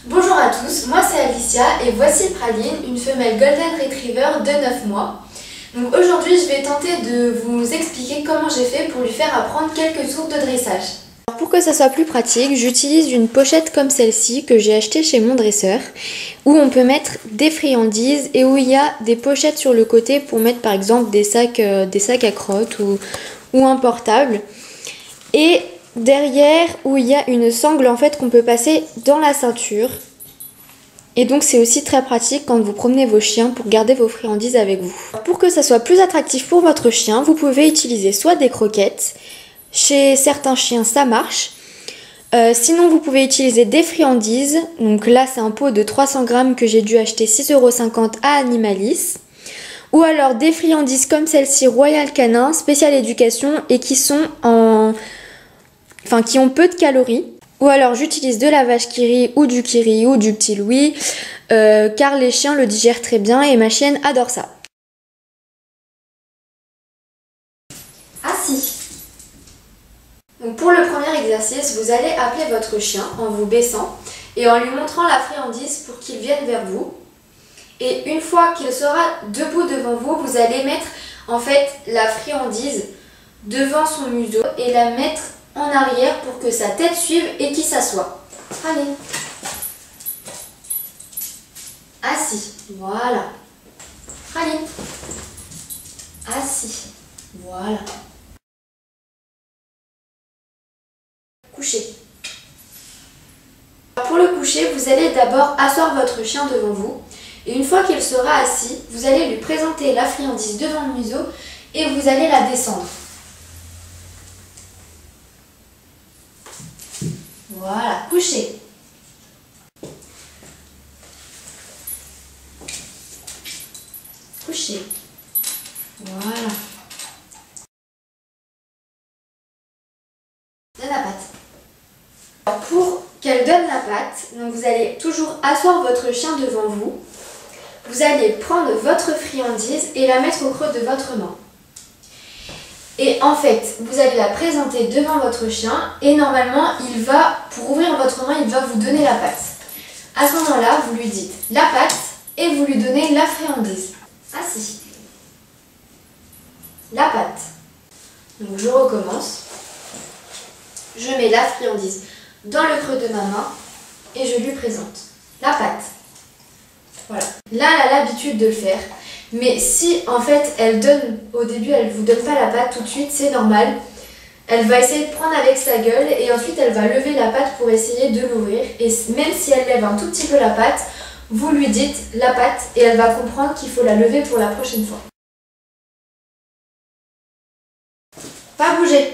Bonjour à tous, moi c'est Alicia et voici Praline, une femelle Golden Retriever de 9 mois. Donc aujourd'hui je vais tenter de vous expliquer comment j'ai fait pour lui faire apprendre quelques tours de dressage. Alors pour que ça soit plus pratique, j'utilise une pochette comme celle-ci que j'ai achetée chez mon dresseur, où on peut mettre des friandises et où il y a des pochettes sur le côté pour mettre par exemple des sacs à crottes ou un portable. Et derrière où il y a une sangle en fait qu'on peut passer dans la ceinture. Et donc c'est aussi très pratique quand vous promenez vos chiens pour garder vos friandises avec vous. Pour que ça soit plus attractif pour votre chien, vous pouvez utiliser soit des croquettes. Chez certains chiens ça marche. Sinon vous pouvez utiliser des friandises. Donc là c'est un pot de 300 grammes que j'ai dû acheter 6,50 € à Animalis. Ou alors des friandises comme celle-ci Royal Canin, spéciale éducation et qui sont qui ont peu de calories. Ou alors j'utilise de la vache qui rit ou du petit Louis car les chiens le digèrent très bien et ma chienne adore ça. Assis. Donc pour le premier exercice, vous allez appeler votre chien en vous baissant et en lui montrant la friandise pour qu'il vienne vers vous. Et une fois qu'il sera debout devant vous, vous allez mettre en fait la friandise devant son museau et la mettre en arrière pour que sa tête suive et qu'il s'assoie. Allez. Assis. Voilà. Allez. Assis. Voilà. Coucher. Pour le coucher, vous allez d'abord asseoir votre chien devant vous. Et une fois qu'il sera assis, vous allez lui présenter la friandise devant le museau et vous allez la descendre. Voilà, coucher. Coucher. Voilà. Donne la patte. Alors pour qu'elle donne la patte, donc vous allez toujours asseoir votre chien devant vous. Vous allez prendre votre friandise et la mettre au creux de votre main. Et en fait, vous allez la présenter devant votre chien et normalement, pour ouvrir votre main, il va vous donner la patte. À ce moment-là, vous lui dites la patte et vous lui donnez la friandise. Assis. La patte. Donc je recommence. Je mets la friandise dans le creux de ma main et je lui présente la patte. Voilà. Là, elle a l'habitude de le faire. Mais si en fait au début elle ne vous donne pas la patte tout de suite, c'est normal. Elle va essayer de prendre avec sa gueule et ensuite elle va lever la patte pour essayer de l'ouvrir. Et même si elle lève un tout petit peu la patte, vous lui dites la patte et elle va comprendre qu'il faut la lever pour la prochaine fois. Pas bouger.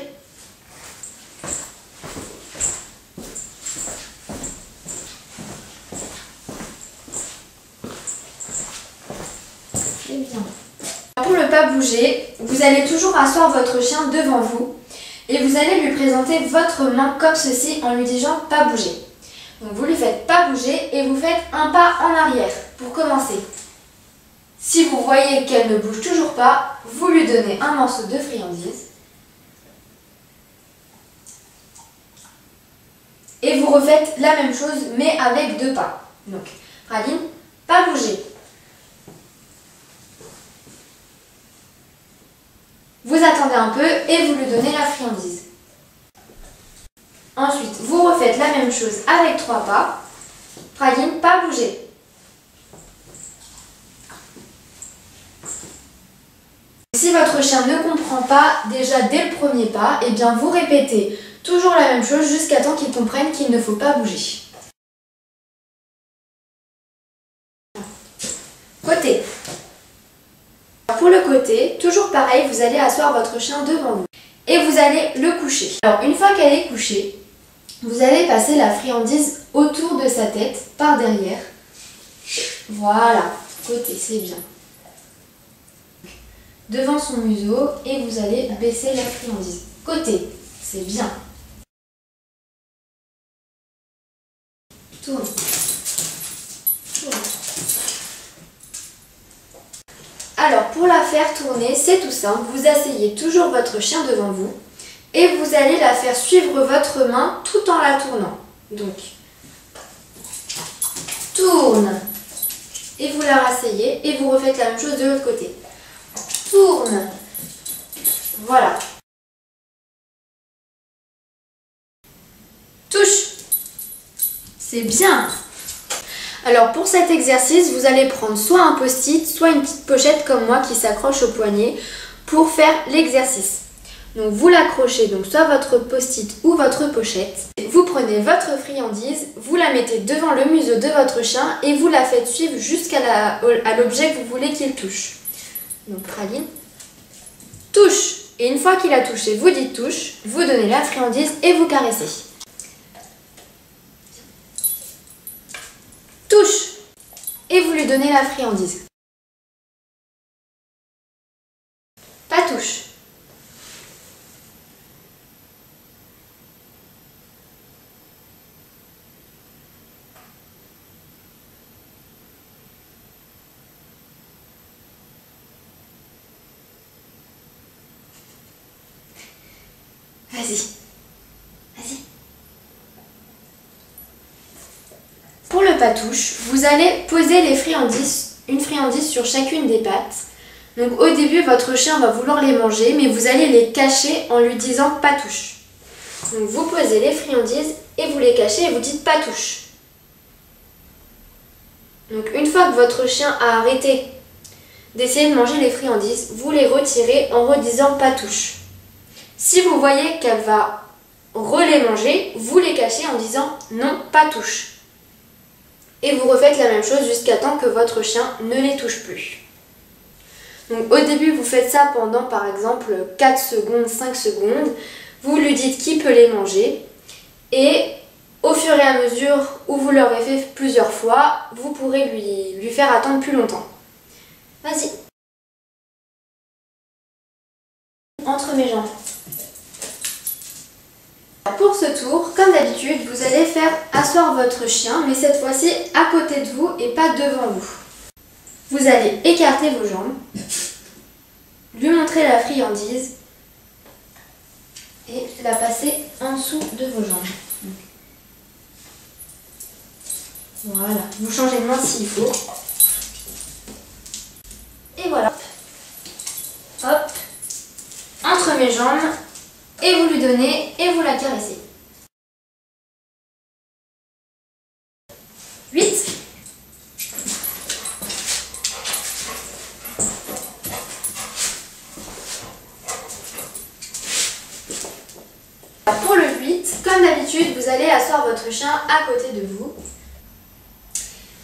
Et bien. Pour ne pas bouger, vous allez toujours asseoir votre chien devant vous et vous allez lui présenter votre main comme ceci en lui disant pas bouger. Donc vous lui faites pas bouger et vous faites un pas en arrière pour commencer. Si vous voyez qu'elle ne bouge toujours pas, vous lui donnez un morceau de friandise et vous refaites la même chose mais avec 2 pas. Donc Praline, pas bouger. Vous attendez un peu et vous lui donnez la friandise. Ensuite, vous refaites la même chose avec 3 pas. Praline, pas bouger. Si votre chien ne comprend pas déjà dès le premier pas, eh bien vous répétez toujours la même chose jusqu'à temps qu'il comprenne qu'il ne faut pas bouger. Côté. Pour le côté, toujours pareil, vous allez asseoir votre chien devant vous et vous allez le coucher. Alors une fois qu'elle est couchée, vous allez passer la friandise autour de sa tête, par derrière. Voilà, côté, c'est bien. Devant son museau et vous allez baisser la friandise. Côté, c'est bien. Tourne. Tourne. Alors pour la faire tourner, c'est tout simple, vous asseyez toujours votre chien devant vous et vous allez la faire suivre votre main tout en la tournant. Donc tourne. Et vous la rasseyez et vous refaites la même chose de l'autre côté. Tourne. Voilà. Touche. C'est bien. Alors pour cet exercice, vous allez prendre soit un post-it, soit une petite pochette comme moi qui s'accroche au poignet pour faire l'exercice. Donc vous l'accrochez, donc soit votre post-it ou votre pochette. Vous prenez votre friandise, vous la mettez devant le museau de votre chien et vous la faites suivre jusqu'à l'objet que vous voulez qu'il touche. Donc Praline, touche. Et une fois qu'il a touché, vous dites touche, vous donnez la friandise et vous caressez. Touche. Et vous lui donnez la friandise. Pas touche. Vas-y. Vas-y. Pour le patouche, vous allez poser les friandises, une friandise sur chacune des pattes. Donc au début, votre chien va vouloir les manger, mais vous allez les cacher en lui disant patouche. Donc vous posez les friandises et vous les cachez et vous dites patouche. Donc une fois que votre chien a arrêté d'essayer de manger les friandises, vous les retirez en redisant patouche. Si vous voyez qu'elle va les manger, vous les cachez en disant non, patouche. Et vous refaites la même chose jusqu'à temps que votre chien ne les touche plus. Donc au début, vous faites ça pendant par exemple 4 secondes, 5 secondes. Vous lui dites qui peut les manger. Et au fur et à mesure où vous l'aurez fait plusieurs fois, vous pourrez lui faire attendre plus longtemps. Vas-y. Entre mes jambes. Pour ce tour, comme d'habitude, vous allez faire asseoir votre chien, mais cette fois-ci à côté de vous et pas devant vous. Vous allez écarter vos jambes, lui montrer la friandise et la passer en dessous de vos jambes. Voilà, vous changez de main s'il faut. Et voilà. Hop, entre mes jambes. Et vous lui donnez et vous la caressez. 8. Pour le 8, comme d'habitude, vous allez asseoir votre chien à côté de vous.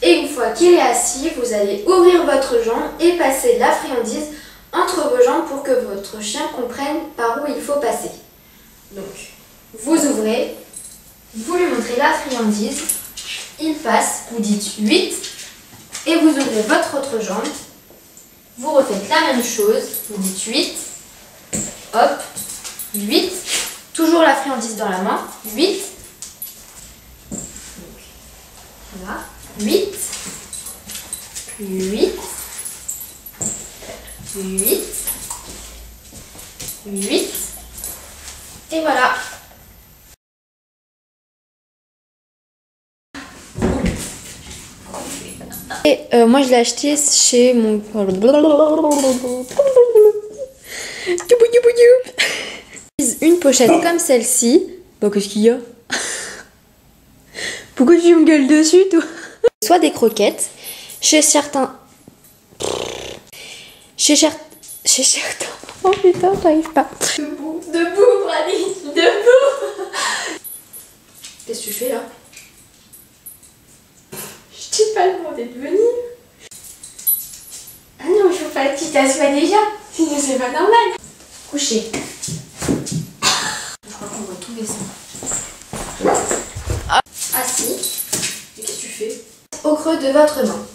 Et une fois qu'il est assis, vous allez ouvrir votre jambe et passer la friandise entre vos jambes pour que votre chien comprenne par où il faut passer. Donc, vous ouvrez, vous lui montrez la friandise, il passe, vous dites 8 et vous ouvrez votre autre jambe. Vous refaites la même chose, vous dites 8, hop, 8, toujours la friandise dans la main, 8, donc, voilà, 8, 8, 8, 8, et voilà. Et moi je l'ai acheté chez mon... Une pochette comme celle-ci. Bon, qu'est-ce qu'il y a? Pourquoi tu me gueules dessus, toi? Soit des croquettes, chez certains... Chez certains... Oh putain, j'arrive pas. Debout, Praline, debout. Qu'est-ce que tu fais là? Je t'ai pas demandé de venir. Ah non, il faut pas que tu t'assoies déjà, sinon c'est pas normal. Coucher. Je crois qu'on va tout laisser. Assis. Et qu'est-ce que tu fais? Au creux de votre main.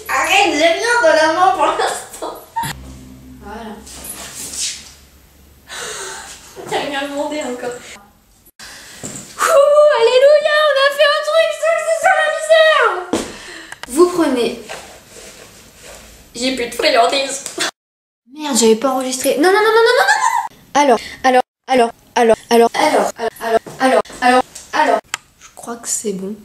Arrête, j'ai rien dans la main pour l'instant. Voilà. T'as rien demandé encore. Ouh, alléluia, on a fait un truc, c'est ça la misère. Vous prenez... J'ai plus de friandises. Merde, j'avais pas enregistré. Non, non, non, non, non, non, non. Alors. Je crois que c'est bon.